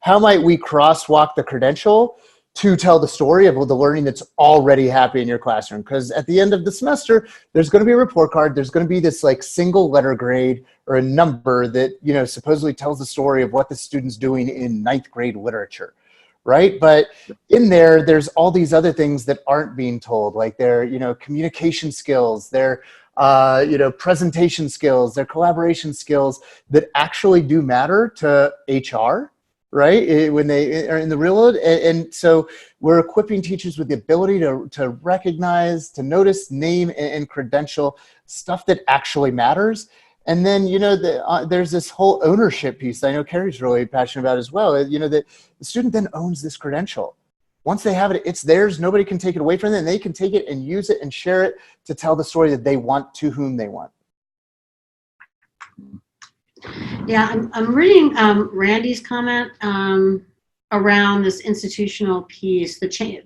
How might we crosswalk the credential to tell the story of the learning that's already happening in your classroom? Because at the end of the semester, there's going to be a report card. There's going to be this like single letter grade or a number that, supposedly tells the story of what the student's doing in 9th grade literature. Right. But in there's all these other things that aren't being told, like their, communication skills, their, presentation skills, their collaboration skills that actually do matter to HR, right? When they are in the real world. And so we're equipping teachers with the ability to recognize, to notice, name, and credential stuff that actually matters. And then, there's this whole ownership piece that I know Carrie's really passionate about as well. That the student then owns this credential. Once they have it, it's theirs. Nobody can take it away from them. They can take it and use it and share it to tell the story that they want to whom they want. Yeah, I'm reading Randy's comment around this institutional piece,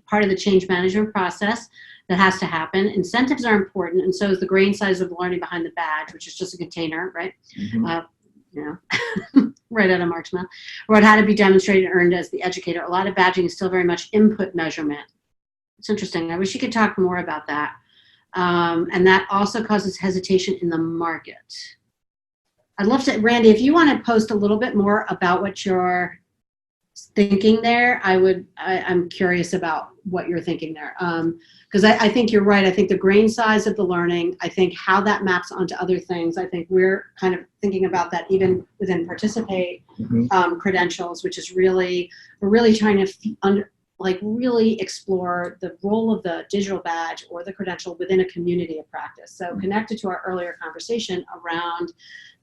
part of the change management process that has to happen. Incentives are important, and so is the grain size of the learning behind the badge, which is just a container, right? Mm-hmm. Right out of Mark's mouth. Or it had to be demonstrated and earned as the educator. A lot of badging is still very much input measurement. It's interesting. I wish you could talk more about that. And that also causes hesitation in the market. I'd love to, Randy, if you want to post a little bit more about what you're thinking there, I'm curious about what you're thinking there. Because I think you're right. I think the grain size of the learning, I think how that maps onto other things, I think we're kind of thinking about that even within Participate credentials, which is we're really trying to really explore the role of the digital badge or the credential within a community of practice. So connected to our earlier conversation around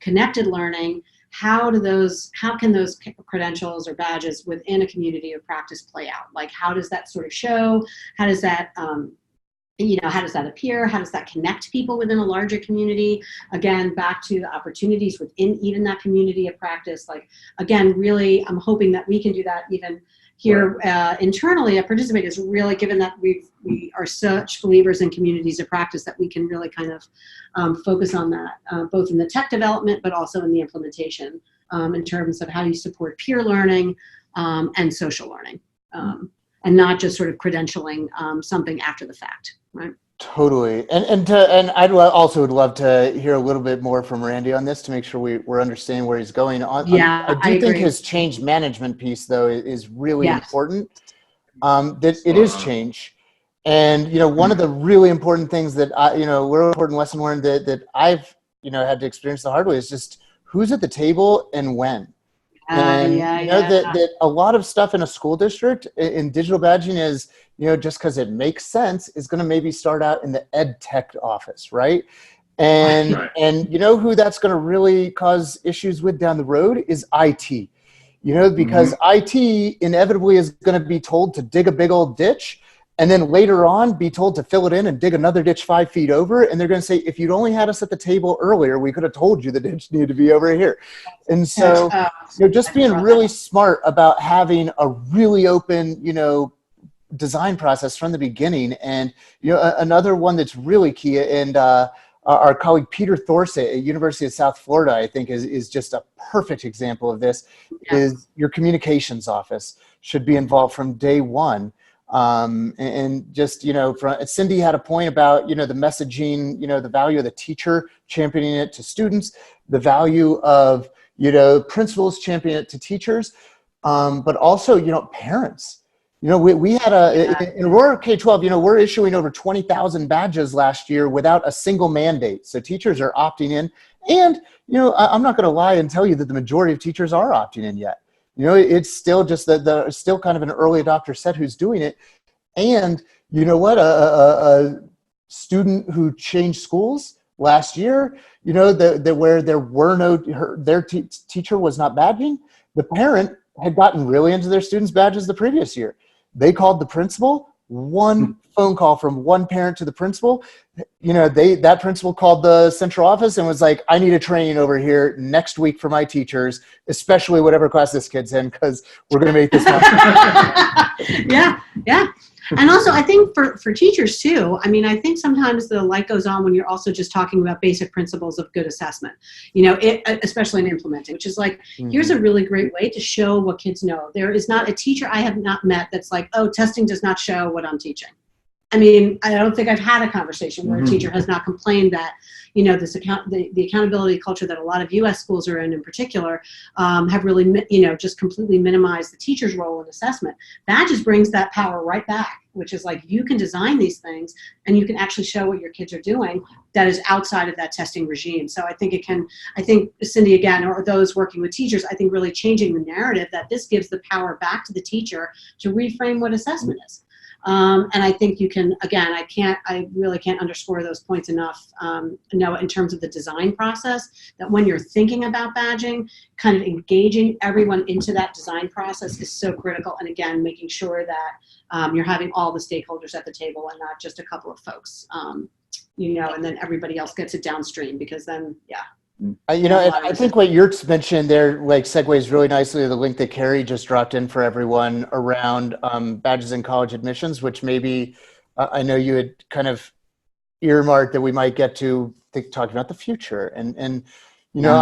connected learning, how can those credentials or badges within a community of practice play out? Like, how does that sort of show? How does that, how does that appear? How does that connect people within a larger community? Again, back to the opportunities within even that community of practice. Like, again, really, I'm hoping that we can do that even here internally at Participate, is really, given that we are such believers in communities of practice, that we can really kind of focus on that, both in the tech development, but also in the implementation in terms of how you support peer learning and social learning, and not just sort of credentialing something after the fact, right? Totally. And I'd also would love to hear a little bit more from Randy on this to make sure we're understanding where he's going on. Yeah, I think his change management piece, though, is really important. That it is change. And, one of the really important things that real important lesson learned that I've, had to experience the hard way is just who's at the table and when. That a lot of stuff in a school district in digital badging is, just because it makes sense, is going to maybe start out in the ed tech office, right? And who that's going to really cause issues with down the road is IT. Because IT inevitably is going to be told to dig a big old ditch, and then later on be told to fill it in and dig another ditch 5 feet over. And they're going to say, if you'd only had us at the table earlier, we could have told you the ditch needed to be over here. And so, just being really smart about having a really open, design process from the beginning. And, another one that's really key, and our colleague Peter Thorsett at University of South Florida, I think is just a perfect example of this, is your communications office should be involved from day one. And just, Cindy had a point about, the messaging, the value of the teacher championing it to students, the value of, principals championing it to teachers, but also, parents. You know, we had in Aurora K-12, you know, we're issuing over 20,000 badges last year without a single mandate. So teachers are opting in. And, you know, I'm not going to lie and tell you that the majority of teachers are opting in yet. You know, it's still just the still kind of an early adopter set who's doing it. And you know what, a student who changed schools last year, you know, where there were no, their teacher was not badging, the parent had gotten really into their students' badges the previous year. They called the principal, one phone call from one parent to the principal. You know, that principal called the central office and was like, I need a training over here next week for my teachers, especially whatever class this kid's in, because we're going to make this happen. Yeah. And also, I think for teachers too, I mean, I think sometimes the light goes on when you're also just talking about basic principles of good assessment, you know, especially in implementing, which is like, here's a really great way to show what kids know. There is not a teacher I have not met that's like, oh, testing does not show what I'm teaching. I mean, I don't think I've had a conversation where a teacher has not complained that, you know, the accountability culture that a lot of U.S. schools are in particular, have really, you know, just completely minimized the teacher's role in assessment. Badges brings that power right back, which is like, you can design these things and you can actually show what your kids are doing that is outside of that testing regime. So I think Cindy, again, or those working with teachers, I think really changing the narrative that this gives the power back to the teacher to reframe what assessment is. And I think you can, again, I really can't underscore those points enough, Noah, in terms of the design process, that when you're thinking about badging, kind of engaging everyone into that design process is so critical. And again, making sure that you're having all the stakeholders at the table and not just a couple of folks, you know, and then everybody else gets it downstream, because then, yeah. You know, and I think what you're mentioned there like segues really nicely to the link that Carrie just dropped in for everyone around badges in college admissions, which maybe I know you had kind of earmarked that we might get to talking about the future. And you know,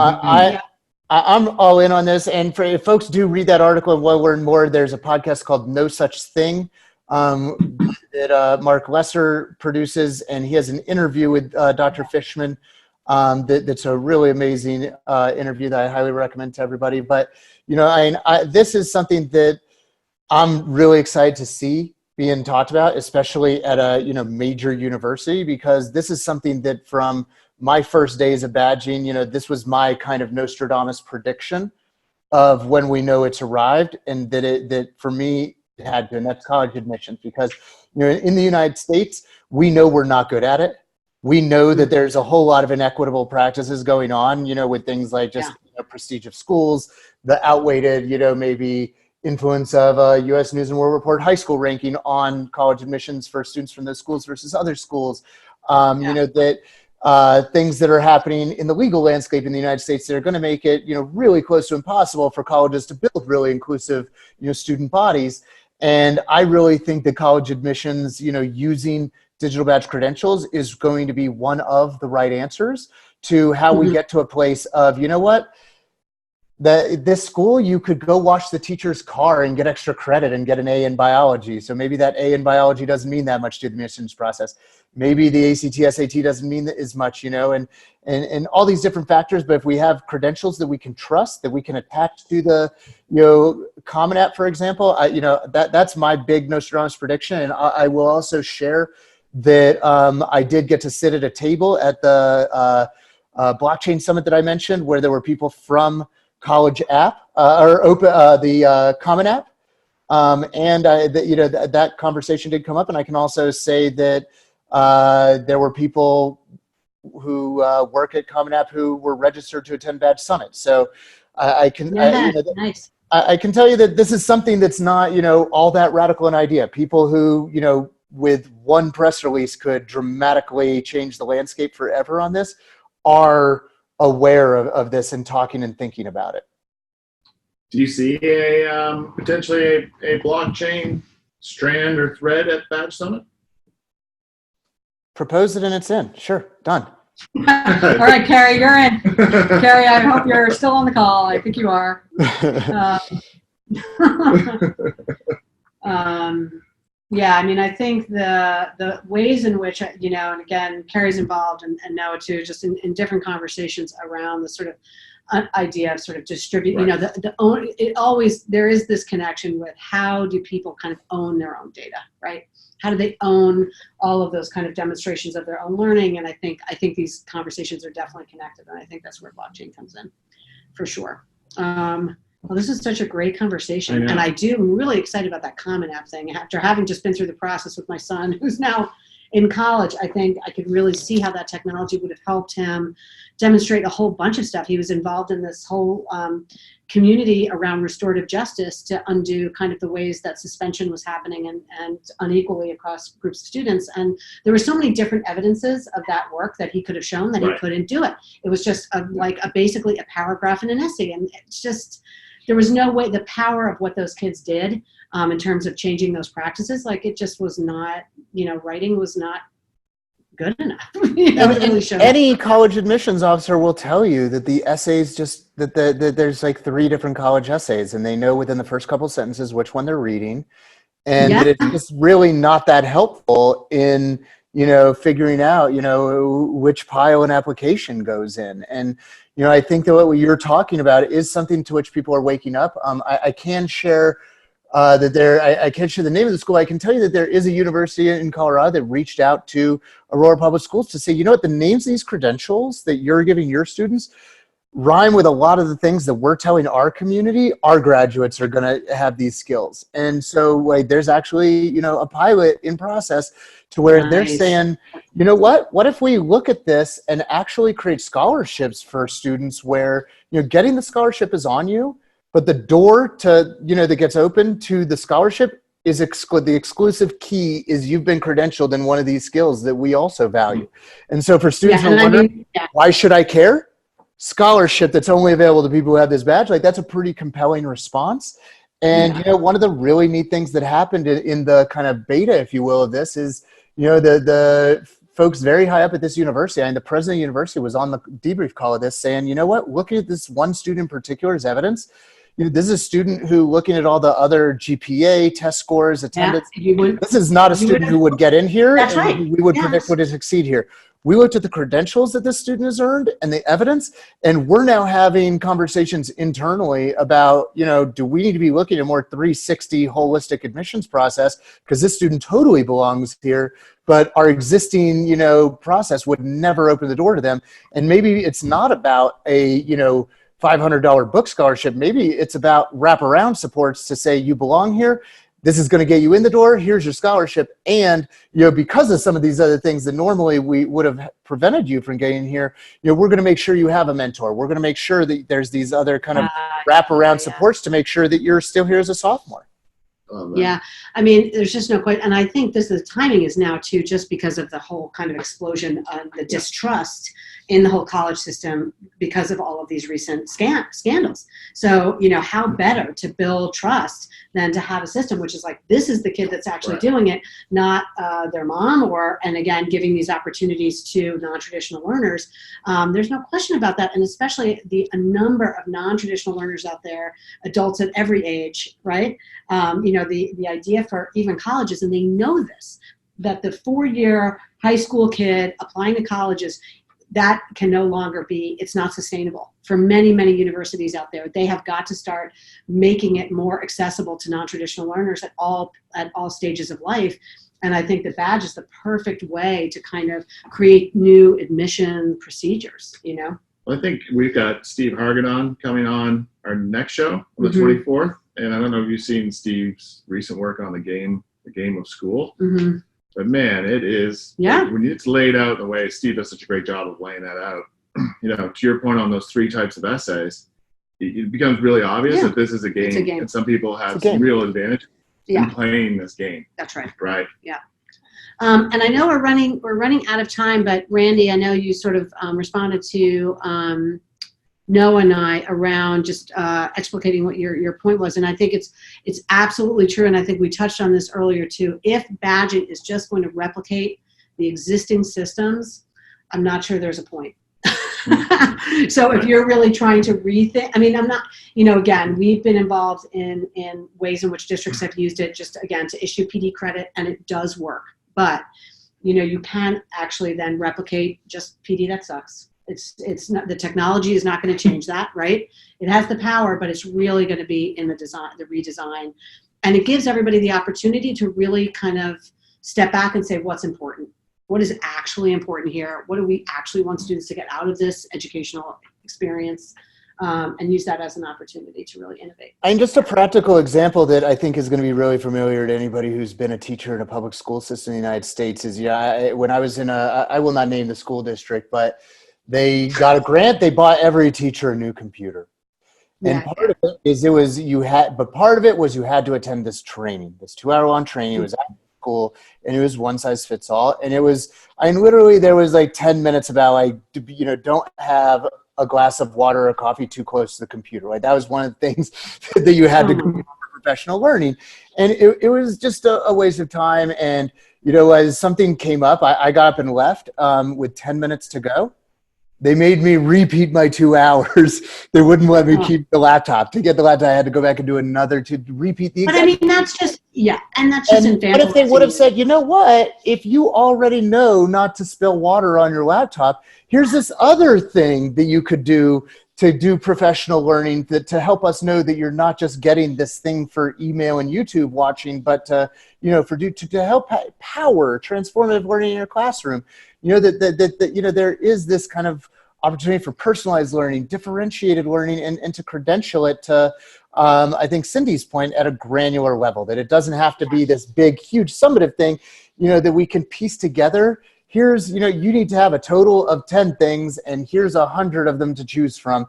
I'm all in on this. And if folks do read that article and want to learn more, there's a podcast called No Such Thing that Mark Lesser produces, and he has an interview with Dr. Fishman. That's a really amazing interview that I highly recommend to everybody. But, you know, this is something that I'm really excited to see being talked about, especially at a, you know, major university, because this is something that from my first days of badging, you know, this was my kind of Nostradamus prediction of when we know it's arrived, and that for me it had to, and that's college admissions, because, you know, in the United States, we know we're not good at it. We know that there's a whole lot of inequitable practices going on, you know, with things like just you know, prestige of schools, the outweighed, you know, maybe influence of U.S. News and World Report high school ranking on college admissions for students from those schools versus other schools. You know, that things that are happening in the legal landscape in the United States that are going to make it, you know, really close to impossible for colleges to build really inclusive, you know, student bodies. And I really think that college admissions, you know, using digital badge credentials is going to be one of the right answers to how we get to a place of, you know what, this school, you could go wash the teacher's car and get extra credit and get an A in biology. So maybe that A in biology doesn't mean that much to the admissions process. Maybe the ACT, SAT doesn't mean as much, you know, and all these different factors. But if we have credentials that we can trust, that we can attach to the, you know, Common App, for example, you know, that's my big Nostradamus prediction. And I will also share that I did get to sit at a table at the blockchain summit that I mentioned, where there were people from College App or Open, the Common App, and you know, that conversation did come up. And I can also say that there were people who work at Common App who were registered to attend Badge Summit. So I can you know, nice. I can tell you that this is something that's not, you know, all that radical an idea. People who, you know, with one press release could dramatically change the landscape forever on this are aware of this and talking and thinking about it. Do you see a potentially a blockchain strand or thread at Badge Summit? Propose it and it's in. Sure, done. All right, Carrie, you're in. Carrie, I hope you're still on the call. I think you are. Yeah, I mean, I think the ways in which, you know, and again, Carrie's involved and Noah too, just in different conversations around the sort of idea of sort of distribute, Right. you know, the own, it always, there is this connection with how do people kind of own their own data, right? How do they own all of those kind of demonstrations of their own learning? And I think these conversations are definitely connected, and I think that's where blockchain comes in, for sure. Well, this is such a great conversation, and I'm really excited about that Common App thing. After having just been through the process with my son, who's now in college, I think I could really see how that technology would have helped him demonstrate a whole bunch of stuff. He was involved in this whole community around restorative justice to undo kind of the ways that suspension was happening and unequally across groups of students. And there were so many different evidences of that work that he could have shown that he couldn't do it. It was just basically a paragraph in an essay. And it's just, there was no way, the power of what those kids did in terms of changing those practices, like it just was not, you know, writing was not good enough. You know, really any college admissions officer will tell you that the essays just, that there's like 3 different college essays and they know within the first couple sentences which one they're reading. And that it's just really not that helpful in, you know, figuring out, you know, which pile an application goes in. And, you know, I think that what you're talking about is something to which people are waking up. I can share I can't share the name of the school. I can tell you that there is a university in Colorado that reached out to Aurora Public Schools to say, you know what, the names of these credentials that you're giving your students rhyme with a lot of the things that we're telling our community, our graduates are going to have these skills. And so like, there's actually, you know, a pilot in process to where they're saying, you know what if we look at this and actually create scholarships for students where, you know, getting the scholarship is on you, but the door to, you know, that gets open to the scholarship is the exclusive key is you've been credentialed in one of these skills that we also value. And so for students who are wondering, why should I care? Scholarship that's only available to people who have this badge, like that's a pretty compelling response. And, you know, one of the really neat things that happened in the kind of beta, if you will, of this is, you know, the folks very high up at this university, and the president of the university was on the debrief call of this saying, you know what, looking at this one student in particular as evidence, you know, this is a student who, looking at all the other GPA, test scores, attendance, this is not a student who would get in here. That's right. We would predict would succeed here. We looked at the credentials that this student has earned and the evidence, and we're now having conversations internally about, you know, do we need to be looking at a more 360 holistic admissions process because this student totally belongs here, but our existing, you know, process would never open the door to them. And maybe it's not about a, you know, $500 book scholarship. Maybe it's about wraparound supports to say you belong here. This is going to get you in the door. Here's your scholarship. And, you know, because of some of these other things that normally we would have prevented you from getting here, you know, we're going to make sure you have a mentor. We're going to make sure that there's these other kind of wraparound supports to make sure that you're still here as a sophomore. Yeah, I mean, there's just no question. And I think the timing is now too, just because of the whole kind of explosion of the distrust in the whole college system because of all of these recent scandals. So, you know, how better to build trust than to have a system which is like, this is the kid that's actually doing it, not their mom, and again, giving these opportunities to non-traditional learners. There's no question about that. And especially a number of non-traditional learners out there, adults at every age, right? You know, the idea for even colleges, and they know this, that the 4-year high school kid applying to colleges, that can no longer be, it's not sustainable for many, many universities out there. They have got to start making it more accessible to non-traditional learners at all stages of life. And I think the badge is the perfect way to kind of create new admission procedures, you know? Well, I think we've got Steve Hargadon coming on our next show on the 24th. And I don't know if you've seen Steve's recent work on the game of school. But man, it is, when it's laid out the way Steve does such a great job of laying that out, you know, to your point on those 3 types of essays, it becomes really obvious that this is a game, it's a game. And some people have some real advantage in playing this game. That's right. Right. Yeah. And I know we're running out of time, but Randy, I know you sort of responded to Noah and I around just explicating what your point was. And I think it's absolutely true. And I think we touched on this earlier too. If badging is just going to replicate the existing systems, I'm not sure there's a point. So if you're really trying to rethink, I mean, I'm not, again, we've been involved in ways in which districts have used it just, again, to issue PD credit, and it does work. But, you can actually then replicate just PD that sucks. It's not, the technology is not going to change that, right? It has the power, but it's really going to be in the design, the redesign. And it gives everybody the opportunity to really kind of step back and say, what's important? What is actually important here? What do we actually want students to get out of this educational experience? And use that as an opportunity to really innovate. And just a practical example that I think is going to be really familiar to anybody who's been a teacher in a public school system in the United States is, when I was in I will not name the school district, but they got a grant. They bought every teacher a new computer. And part of it is part of it was you had to attend this training, this 2-hour-long training. It was at school, and it was one size fits all. And it was, literally there was like 10 minutes about like, don't have a glass of water or coffee too close to the computer. Like that was one of the things that you had to do for professional learning. And it was just a waste of time. And, as something came up, I got up and left with 10 minutes to go. They made me repeat my 2 hours. They wouldn't let me keep the laptop. To get the laptop, I had to go back and do another to repeat the exact. But I mean, that's just, and that's just infantilizing. What if they would have said, you know what, if you already know not to spill water on your laptop, here's this other thing that you could do to do professional learning to help us know that you're not just getting this thing for email and YouTube watching, but to help power transformative learning in your classroom. There is this kind of opportunity for personalized learning, differentiated learning, and to credential it to, I think Cindy's point, at a granular level, that it doesn't have to be this big, huge summative thing, that we can piece together. Here's, you need to have a total of 10 things, and here's 100 of them to choose from.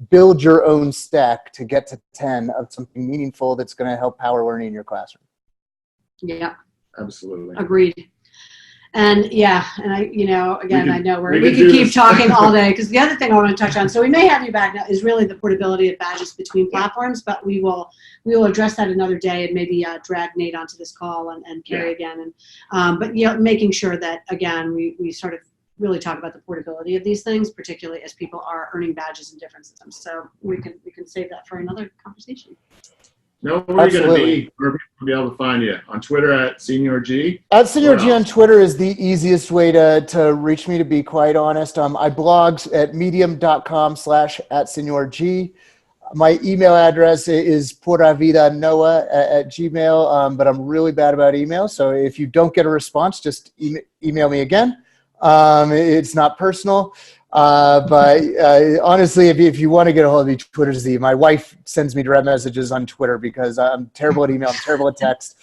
Build your own stack to get to 10 of something meaningful that's going to help power learning in your classroom. Yeah. Absolutely. Agreed. And I, again, I know we could keep this. talking all day, because the other thing I want to touch on, so we may have you back now, is really the portability of badges between platforms, but we will address that another day, and maybe drag Nate onto this call and Carrie again. And but making sure that, again, we sort of really talk about the portability of these things, particularly as people are earning badges in different systems. So we can save that for another conversation. Where are you going to be? Where people will be able to find you? On Twitter at SeniorG? At SeniorG on Twitter is the easiest way to reach me, to be quite honest. I blog at medium.com/@SeniorG. My email address is puravidanoah@gmail, but I'm really bad about email. So if you don't get a response, just email me again. It's not personal. But honestly, if you want to get a hold of me, Twitter's my wife sends me direct messages on Twitter because I'm terrible at email, I'm terrible at text.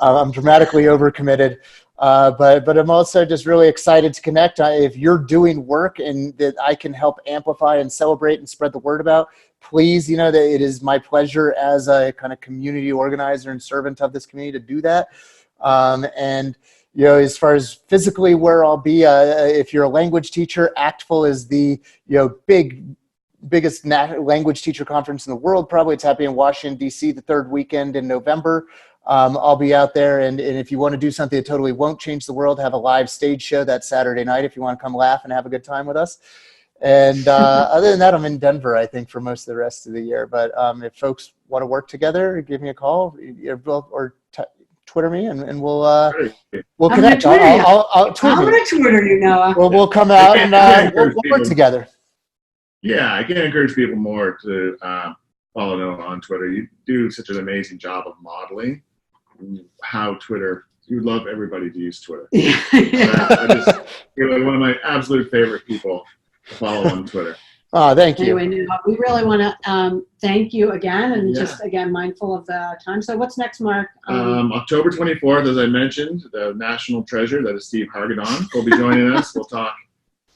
I'm dramatically overcommitted. But I'm also just really excited to connect. If you're doing work and that I can help amplify and celebrate and spread the word about, please, that it is my pleasure as a kind of community organizer and servant of this community to do that. And as far as physically where I'll be, if you're a language teacher, ACTFL is the biggest language teacher conference in the world. Probably it's happening in Washington, D.C. the third weekend in November. I'll be out there, and if you want to do something that totally won't change the world, have a live stage show that Saturday night if you want to come laugh and have a good time with us. And other than that, I'm in Denver, I think, for most of the rest of the year. But if folks want to work together, give me a call or Twitter me, and we'll connect. I'll tweet I'm going to Twitter you, Noah. We'll come out and we'll work together. Yeah, I can encourage people more to follow Noah on Twitter. You do such an amazing job of modeling how Twitter. You would love everybody to use Twitter. You're one of my absolute favorite people to follow on Twitter. Oh, thank you. Anyway, we really want to thank you again, and just again mindful of the time. So what's next, Mark? October 24th, as I mentioned, the national treasure, that is Steve Hargadon, will be joining us. We'll talk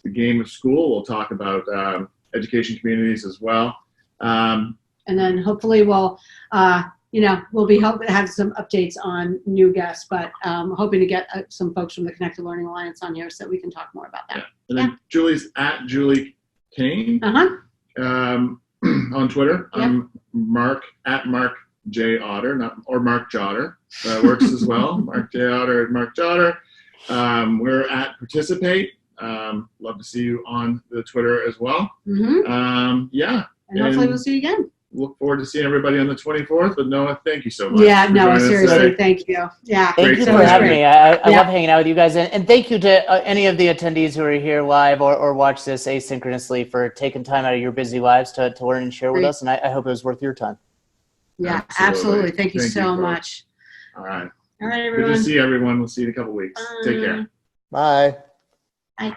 the game of school. We'll talk about education communities as well. And then hopefully we'll be hoping to have some updates on new guests, but hoping to get some folks from the Connected Learning Alliance on here so that we can talk more about that. Yeah. And then Julie's at Julie Kane on Twitter. I'm Mark at Mark J. Otter, or Mark Jotter. That works as well. Mark J. Otter at Mark Jotter. We're at Participate. Love to see you on the Twitter as well. Yeah. And hopefully we'll see you again. Look forward to seeing everybody on the 24th. But Noah, thank you so much. Yeah, Noah, seriously, thank you. Yeah. Thank you for having me. I love hanging out with you guys. And thank you to any of the attendees who are here live or watch this asynchronously for taking time out of your busy lives to learn and share with us. And I hope it was worth your time. Yeah, absolutely. Thank you so much. All right. All right, everyone. Good to see everyone. We'll see you in a couple weeks. Take care. Bye. Bye.